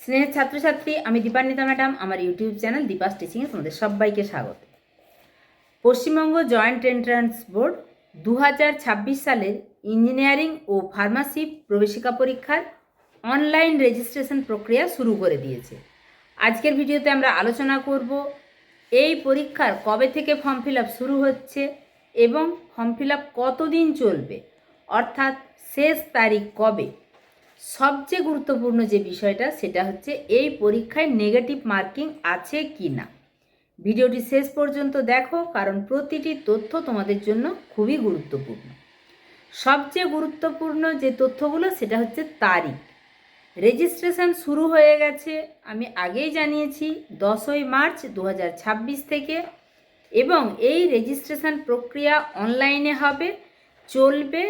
স্নেহের ছাত্রছাত্রী, আমি দীপান্বিতা ম্যাডাম। আমার ইউটিউব চ্যানেল দীপাস টিচিংয়ে তোমাদের সবাইকে স্বাগত। পশ্চিমবঙ্গ জয়েন্ট এন্ট্রান্স বোর্ড 2026 সালের ইঞ্জিনিয়ারিং ও ফার্মাসি প্রবেশিকা পরীক্ষার অনলাইন রেজিস্ট্রেশন প্রক্রিয়া শুরু করে দিয়েছে। আজকের ভিডিওতে আমরা আলোচনা করব এই পরীক্ষার কবে থেকে ফর্ম ফিল আপ শুরু হচ্ছে এবং ফর্ম ফিল আপ কতদিন চলবে, অর্থাৎ শেষ তারিখ কবে। সবচেয়ে গুরুত্বপূর্ণ যে বিষয়টা সেটা হচ্ছে এই পরীক্ষায় নেগেটিভ মার্কিং আছে কি না। ভিডিওটি শেষ পর্যন্ত দেখো, কারণ প্রতিটি তথ্য তোমাদের জন্য খুবই গুরুত্বপূর্ণ। সবচেয়ে গুরুত্বপূর্ণ যে তথ্যগুলো সেটা হচ্ছে তারিখ। রেজিস্ট্রেশন শুরু হয়ে গেছে, আমি আগেই জানিয়েছি 10ই মার্চ 2026 থেকে, এবং এই রেজিস্ট্রেশন প্রক্রিয়া অনলাইনে হবে, চলবে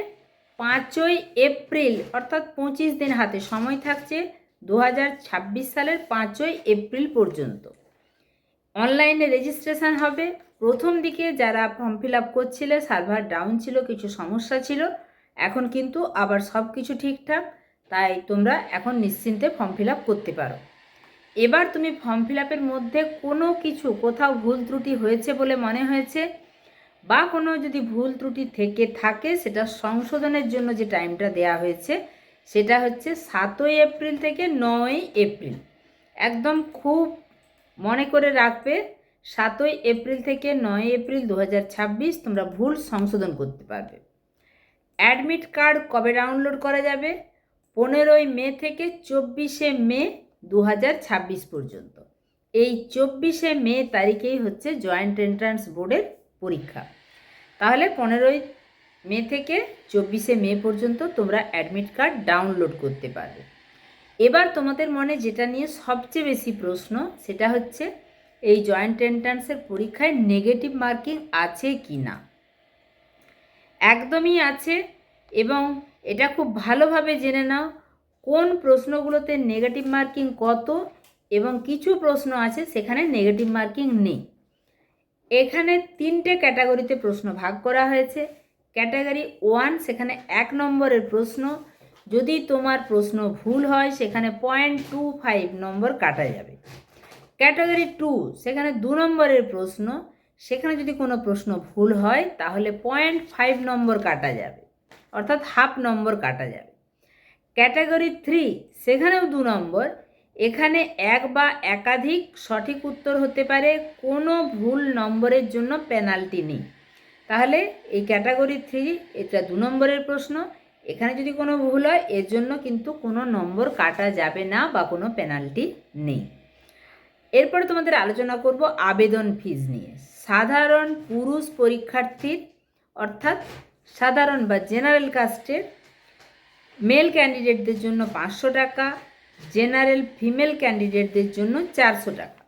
5ই এপ্রিল, অর্থাৎ 25 দিন হাতে সময় থাকছে 2026 সালের 5ই এপ্রিল পর্যন্ত অনলাইনে রেজিস্ট্রেশন হবে। প্রথম দিকে যারা ফর্ম ফিল আপ করছিলে সার্ভার ডাউন ছিল, কিছু সমস্যা ছিল, এখন কিন্তু আবার সব কিছু ঠিকঠাক, তাই তোমরা এখন নিশ্চিন্তে ফর্ম ফিল আপ করতে পারো। এবার তুমি ফর্ম ফিল আপের মধ্যে কোনো কিছু কোথাও ভুল ত্রুটি হয়েছে বলে মনে হয়েছে, বা কোনো যদি ভুল ত্রুটি থেকে থাকে সেটা সংশোধনের জন্য যে টাইমটা দেয়া হয়েছে সেটা হচ্ছে 7ই এপ্রিল থেকে 9ই এপ্রিল। একদম খুব মনে করে রাখবে, 7ই এপ্রিল থেকে 9ই এপ্রিল 2026 তোমরা ভুল সংশোধন করতে পারবে। অ্যাডমিট কার্ড কবে ডাউনলোড করা যাবে? 15ই মে থেকে 24শে মে 2026 পর্যন্ত। এই 24শে মে তারিখেই হচ্ছে জয়েন্ট এন্ট্রান্স বোর্ডের পরীক্ষা। তাহলে 15ই মে থেকে 24শে মে পর্যন্ত তোমরা অ্যাডমিট কার্ড ডাউনলোড করতে পারবে। এবার তোমাদের মনে যেটা নিয়ে সবচেয়ে বেশি প্রশ্ন সেটা হচ্ছে এই জয়েন্ট এন্ট্রান্সের পরীক্ষায় নেগেটিভ মার্কিং আছে কি না। একদমই আছে, এবং এটা খুব ভালোভাবে জেনে নাও কোন প্রশ্নগুলোতে নেগেটিভ মার্কিং কত, এবং কিছু প্রশ্ন আছে সেখানে নেগেটিভ মার্কিং নেই। এখানে 3টে ক্যাটাগরিতে প্রশ্ন ভাগ করা হয়েছে। ক্যাটাগরি 1 সেখানে 1 নম্বরের প্রশ্ন, যদি তোমার প্রশ্ন ভুল হয় সেখানে 0.25 নম্বর কাটা যাবে। ক্যাটাগরি 2 সেখানে 2 নম্বরের প্রশ্ন, সেখানে যদি কোনো প্রশ্ন ভুল হয় তাহলে 0.5 নম্বর কাটা যাবে, অর্থাৎ হাফ নম্বর কাটা যাবে। ক্যাটাগরি 3 সেখানেও 2 নম্বর, এখানে এক বা একাধিক সঠিক উত্তর হতে পারে, কোনো ভুল নম্বরের জন্য পেনাল্টি নেই। তাহলে এই ক্যাটাগরি 3 এটা 2 নম্বরের প্রশ্ন, এখানে যদি কোনো ভুল হয় এর জন্য কিন্তু কোনো নম্বর কাটা যাবে না বা কোনো পেনাল্টি নেই। এরপরে তোমাদের আলোচনা করব আবেদন ফিজ নিয়ে। সাধারণ পুরুষ পরীক্ষার্থীর, অর্থাৎ সাধারণ বা জেনারেল কাস্টের মেল ক্যান্ডিডেটদের জন্য 500 টাকা, জেনারেল ফিমেল ক্যান্ডিডেটদের জন্য 400 টাকা,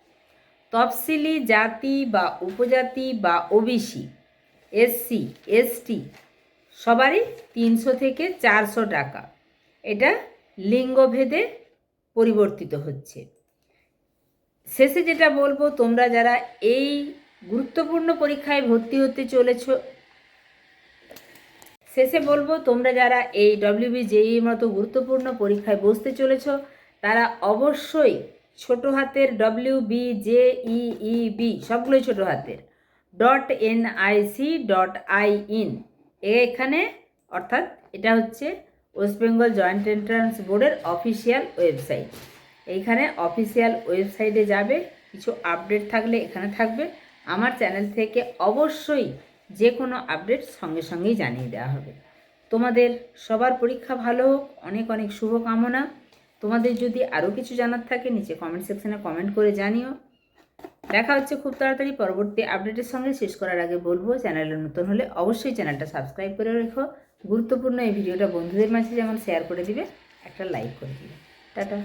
তফসিলি জাতি বা উপজাতি বা ওবিসি, এসসি এসটি সবারই 300 থেকে 400 টাকা। এটা লিঙ্গভেদে পরিবর্তিত হচ্ছে। শেষে যেটা বলবো, তোমরা যারা এই গুরুত্বপূর্ণ পরীক্ষায় ভর্তি হতে চলেছ, শেষে বলবো তোমরা যারা এই WBJEE মতো গুরুত্বপূর্ণ পরীক্ষায় বসতে চলেছ তারা অবশ্যই ছোট হাতের WBJEEB সবগুলোই ছোট হাতের .nic.in এখানে, অর্থাৎ এটা হচ্ছে ওয়েস্ট বেঙ্গল জয়েন্ট এন্ট্রান্স বোর্ডের অফিসিয়াল ওয়েবসাইট। এইখানে অফিসিয়াল ওয়েবসাইটে যাবে, কিছু আপডেট থাকলে এখানে থাকবে। আমার চ্যানেল থেকে অবশ্যই যে কোনো আপডেট সঙ্গে সঙ্গেই জানিয়ে দেওয়া হবে। তোমাদের সবার পরীক্ষা ভালো হোক, অনেক অনেক শুভকামনা। তোমাদের যদি আরও কিছু জানার থাকে নিচে কমেন্ট সেকশনে কমেন্ট করে জানিও। দেখা হচ্ছে খুব তাড়াতাড়ি পরবর্তী আপডেটের সঙ্গে। শেষ করার আগে বলবো, চ্যানেলে নতুন হলে অবশ্যই চ্যানেলটা সাবস্ক্রাইব করে রেখো। গুরুত্বপূর্ণ এই ভিডিওটা বন্ধুদের মাঝে যেমন শেয়ার করে দিবে, একটা লাইক করে দিবে। টাটা।